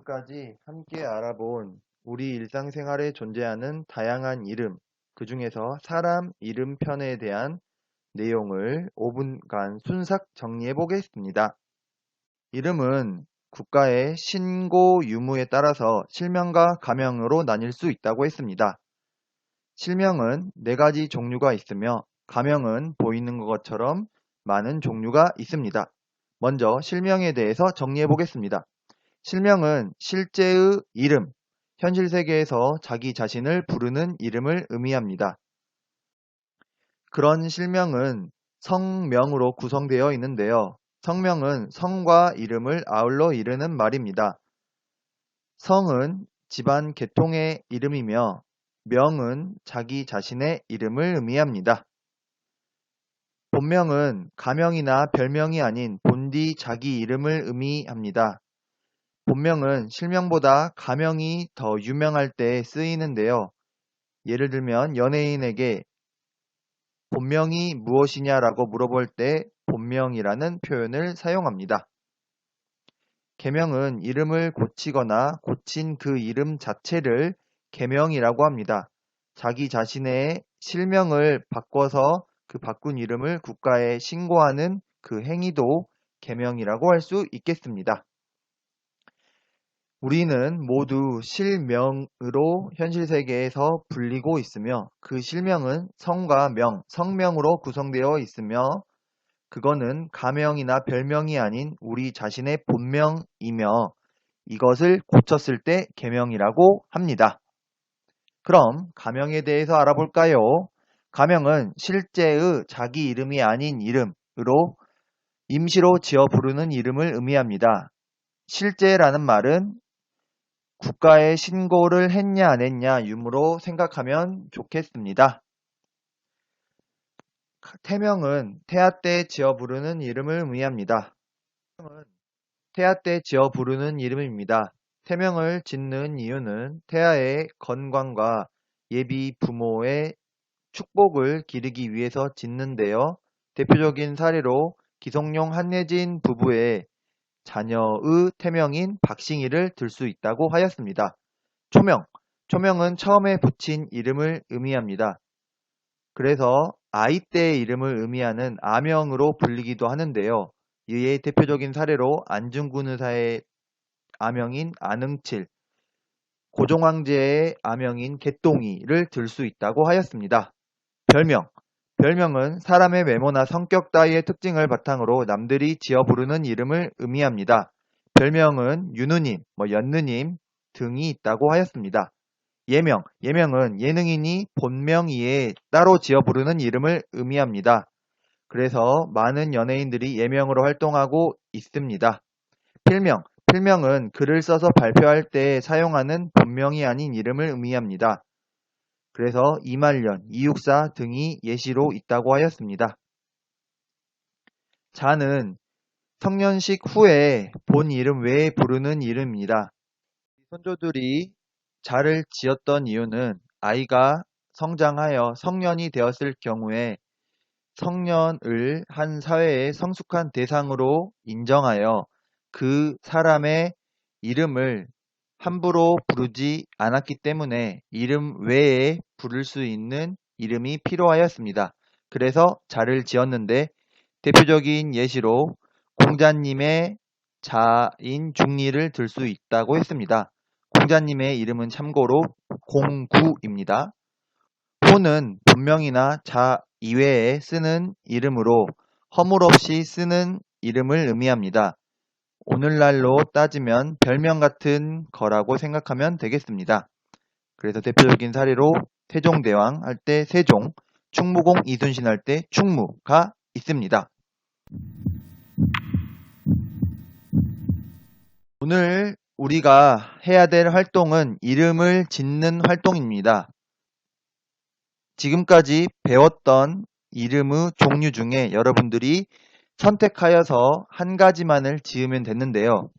지금까지 함께 알아본 우리 일상생활에 존재하는 다양한 이름, 그 중에서 사람 이름 편에 대한 내용을 5분간 순삭 정리해 보겠습니다. 이름은 국가의 신고 유무에 따라서 실명과 가명으로 나뉠 수 있다고 했습니다. 실명은 4가지 종류가 있으며 가명은 보이는 것처럼 많은 종류가 있습니다. 먼저 실명에 대해서 정리해 보겠습니다. 실명은 실제의 이름, 현실 세계에서 자기 자신을 부르는 이름을 의미합니다. 그런 실명은 성명으로 구성되어 있는데요. 성명은 성과 이름을 아울러 이르는 말입니다. 성은 집안 계통의 이름이며 명은 자기 자신의 이름을 의미합니다. 본명은 가명이나 별명이 아닌 본디 자기 이름을 의미합니다. 본명은 실명보다 가명이 더 유명할 때 쓰이는데요. 예를 들면 연예인에게 본명이 무엇이냐라고 물어볼 때 본명이라는 표현을 사용합니다. 계명은 이름을 고치거나 고친 그 이름 자체를 계명이라고 합니다. 자기 자신의 실명을 바꿔서 그 바꾼 이름을 국가에 신고하는 그 행위도 계명이라고 할 수 있겠습니다. 우리는 모두 실명으로 현실 세계에서 불리고 있으며 그 실명은 성과 명, 성명으로 구성되어 있으며 그거는 가명이나 별명이 아닌 우리 자신의 본명이며 이것을 고쳤을 때 계명이라고 합니다. 그럼 가명에 대해서 알아볼까요? 가명은 실제의 자기 이름이 아닌 이름으로 임시로 지어 부르는 이름을 의미합니다. 실제라는 말은 국가에 신고를 했냐 안 했냐 유무로 생각하면 좋겠습니다. 태명은 태아 때 지어 부르는 이름을 의미합니다. 태명은 태아 때 지어 부르는 이름입니다. 태명을 짓는 이유는 태아의 건강과 예비 부모의 축복을 기르기 위해서 짓는데요. 대표적인 사례로 기성용 한예진 부부의 자녀의 태명인 박싱이를 들 수 있다고 하였습니다. 초명은 처음에 붙인 이름을 의미합니다. 그래서 아이 때의 이름을 의미하는 아명으로 불리기도 하는데요. 이의 대표적인 사례로 안중근 의사의 아명인 안응칠, 고종황제의 아명인 개똥이를 들 수 있다고 하였습니다. 별명은 사람의 외모나 성격 따위의 특징을 바탕으로 남들이 지어 부르는 이름을 의미합니다. 별명은 윤우님, 연느님 등이 있다고 하였습니다. 예명은 예능인이 본명 이에 따로 지어 부르는 이름을 의미합니다. 그래서 많은 연예인들이 예명으로 활동하고 있습니다. 필명은 글을 써서 발표할 때 사용하는 본명이 아닌 이름을 의미합니다. 그래서 이말년, 이육사 등이 예시로 있다고 하였습니다. 자는 성년식 후에 본 이름 외에 부르는 이름입니다. 선조들이 자를 지었던 이유는 아이가 성장하여 성년이 되었을 경우에 성년을 한 사회의 성숙한 대상으로 인정하여 그 사람의 이름을 함부로 부르지 않았기 때문에 이름 외에 부를 수 있는 이름이 필요하였습니다. 그래서 자를 지었는데 대표적인 예시로 공자님의 자인 중리를 들 수 있다고 했습니다. 공자님의 이름은 참고로 공구입니다. 호는 본명이나 자 이외에 쓰는 이름으로 허물없이 쓰는 이름을 의미합니다. 오늘날로 따지면 별명 같은 거라고 생각하면 되겠습니다. 그래서 대표적인 사례로 세종대왕 할 때 세종, 충무공 이순신 할 때 충무가 있습니다. 오늘 우리가 해야 될 활동은 이름을 짓는 활동입니다. 지금까지 배웠던 이름의 종류 중에 여러분들이 선택하여서 한 가지만을 지으면 됐는데요.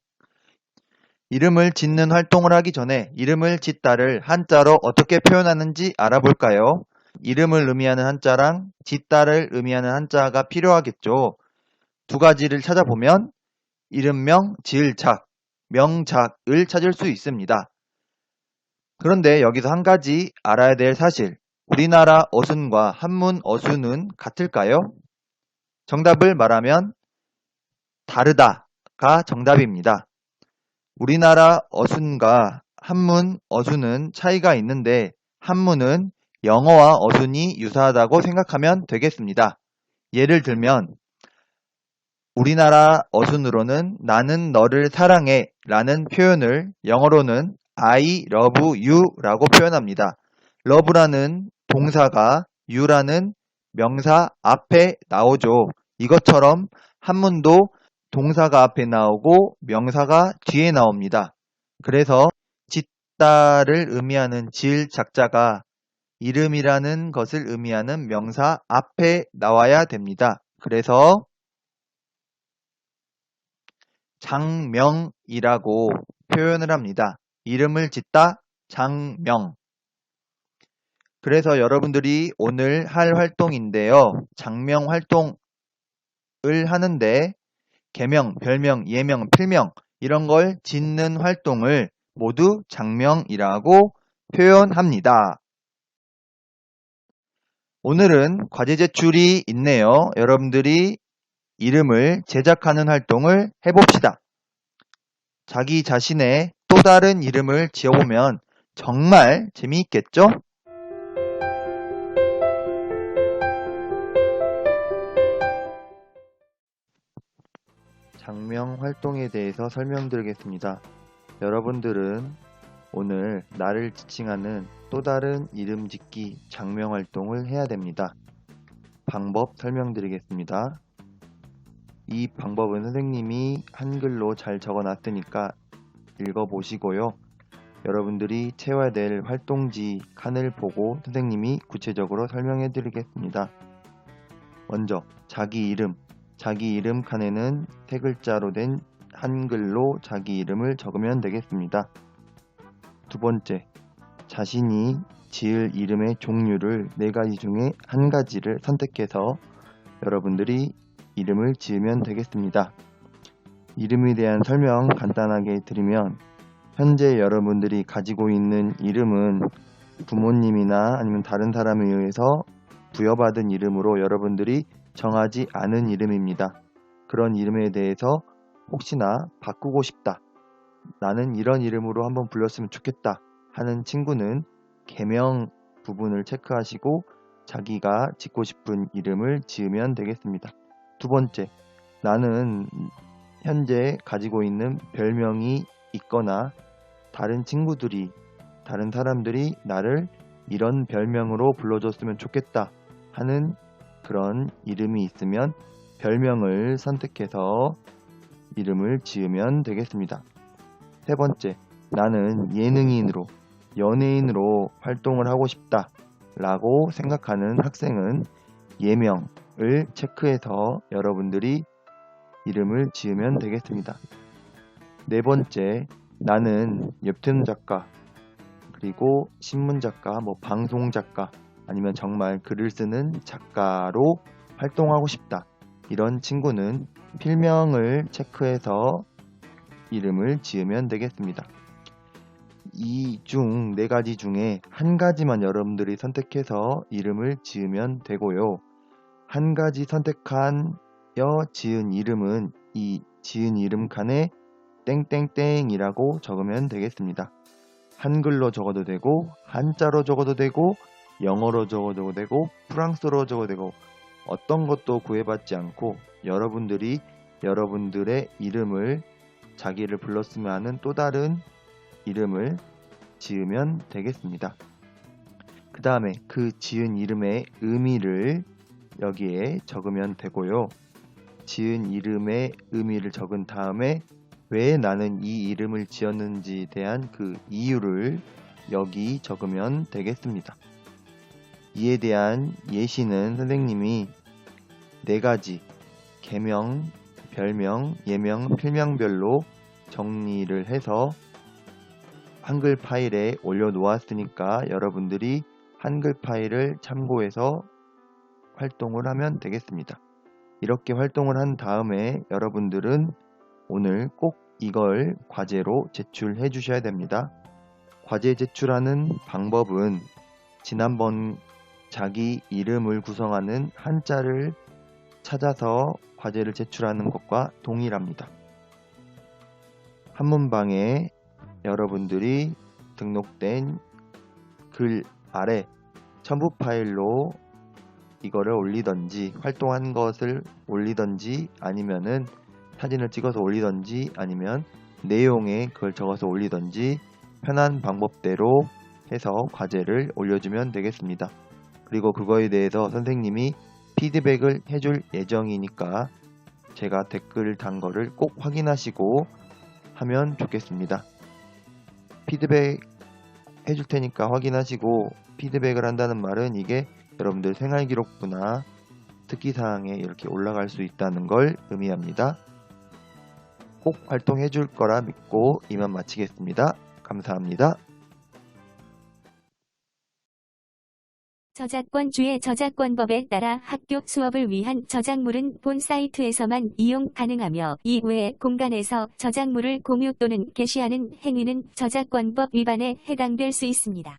이름을 짓는 활동을 하기 전에 이름을 짓다를 한자로 어떻게 표현하는지 알아볼까요? 이름을 의미하는 한자랑 짓다를 의미하는 한자가 필요하겠죠. 두 가지를 찾아보면 이름명, 지을작, 명작을 찾을 수 있습니다. 그런데 여기서 한 가지 알아야 될 사실, 우리나라 어순과 한문 어순은 같을까요? 정답을 말하면 다르다가 정답입니다. 우리나라 어순과 한문 어순은 차이가 있는데 한문은 영어와 어순이 유사하다고 생각하면 되겠습니다. 예를 들면 우리나라 어순으로는 나는 너를 사랑해 라는 표현을 영어로는 I love you 라고 표현합니다. love라는 동사가 you라는 명사 앞에 나오죠. 이것처럼 한문도 동사가 앞에 나오고 명사가 뒤에 나옵니다. 그래서 짓다를 의미하는 질 작자가 이름이라는 것을 의미하는 명사 앞에 나와야 됩니다. 그래서 장명이라고 표현을 합니다. 이름을 짓다 장명. 그래서 여러분들이 오늘 할 활동인데요. 장명 활동을 하는데 개명, 별명, 예명, 필명 이런 걸 짓는 활동을 모두 장명이라고 표현합니다. 오늘은 과제 제출이 있네요. 여러분들이 이름을 제작하는 활동을 해봅시다. 자기 자신의 또 다른 이름을 지어보면 정말 재미있겠죠? 장명 활동에 대해서 설명드리겠습니다. 여러분들은 오늘 나를 지칭하는 또 다른 이름 짓기 장명 활동을 해야 됩니다. 방법 설명드리겠습니다. 이 방법은 선생님이 한글로 잘 적어놨으니까 읽어보시고요. 여러분들이 채워야 될 활동지 칸을 보고 선생님이 구체적으로 설명해 드리겠습니다. 먼저 자기 이름 칸에는 세 글자로 된 한글로 자기 이름을 적으면 되겠습니다. 두 번째, 자신이 지을 이름의 종류를 네 가지 중에 한 가지를 선택해서 여러분들이 이름을 지으면 되겠습니다. 이름에 대한 설명 간단하게 드리면 현재 여러분들이 가지고 있는 이름은 부모님이나 아니면 다른 사람에 의해서 부여받은 이름으로 여러분들이 정하지 않은 이름입니다. 그런 이름에 대해서 혹시나 바꾸고 싶다, 나는 이런 이름으로 한번 불렸으면 좋겠다 하는 친구는 개명 부분을 체크하시고 자기가 짓고 싶은 이름을 지으면 되겠습니다. 두 번째, 나는 현재 가지고 있는 별명이 있거나 다른 친구들이, 다른 사람들이 나를 이런 별명으로 불러줬으면 좋겠다 하는 그런 이름이 있으면 별명을 선택해서 이름을 지으면 되겠습니다. 세 번째, 나는 예능인으로, 연예인으로 활동을 하고 싶다 라고 생각하는 학생은 예명을 체크해서 여러분들이 이름을 지으면 되겠습니다. 네 번째, 나는 웹툰 작가, 그리고 신문 작가, 방송 작가, 아니면 정말 글을 쓰는 작가로 활동하고 싶다. 이런 친구는 필명을 체크해서 이름을 지으면 되겠습니다. 이 중 네 가지 중에 한 가지만 여러분들이 선택해서 이름을 지으면 되고요. 한 가지 선택하여 지은 이름은 이 지은 이름 칸에 땡땡땡이라고 적으면 되겠습니다. 한글로 적어도 되고 한자로 적어도 되고 영어로 적어도 되고 프랑스어로 적어도 되고 어떤 것도 구애받지 않고 여러분들이 여러분들의 이름을, 자기를 불렀으면 하는 또 다른 이름을 지으면 되겠습니다. 그 다음에 그 지은 이름의 의미를 여기에 적으면 되고요. 지은 이름의 의미를 적은 다음에 왜 나는 이 이름을 지었는지에 대한 그 이유를 여기 적으면 되겠습니다. 이에 대한 예시는 선생님이 네 가지 개명, 별명, 예명, 필명별로 정리를 해서 한글 파일에 올려놓았으니까 여러분들이 한글 파일을 참고해서 활동을 하면 되겠습니다. 이렇게 활동을 한 다음에 여러분들은 오늘 꼭 이걸 과제로 제출해 주셔야 됩니다. 과제 제출하는 방법은 지난번 자기 이름을 구성하는 한자를 찾아서 과제를 제출하는 것과 동일합니다. 한문방에 여러분들이 등록된 글 아래 첨부 파일로 이거를 올리던지 활동한 것을 올리던지 아니면은 사진을 찍어서 올리던지 아니면 내용에 그걸 적어서 올리던지 편한 방법대로 해서 과제를 올려주면 되겠습니다. 그리고 그거에 대해서 선생님이 피드백을 해줄 예정이니까 제가 댓글 단 거를 꼭 확인하시고 하면 좋겠습니다. 피드백 해줄 테니까 확인하시고 피드백을 한다는 말은 이게 여러분들 생활기록부나 특기사항에 이렇게 올라갈 수 있다는 걸 의미합니다. 꼭 활동해 줄 거라 믿고 이만 마치겠습니다. 감사합니다. 저작권주의 저작권법에 따라 학교 수업을 위한 저작물은 본 사이트에서만 이용 가능하며 이외의 공간에서 저작물을 공유 또는 게시하는 행위는 저작권법 위반에 해당될 수 있습니다.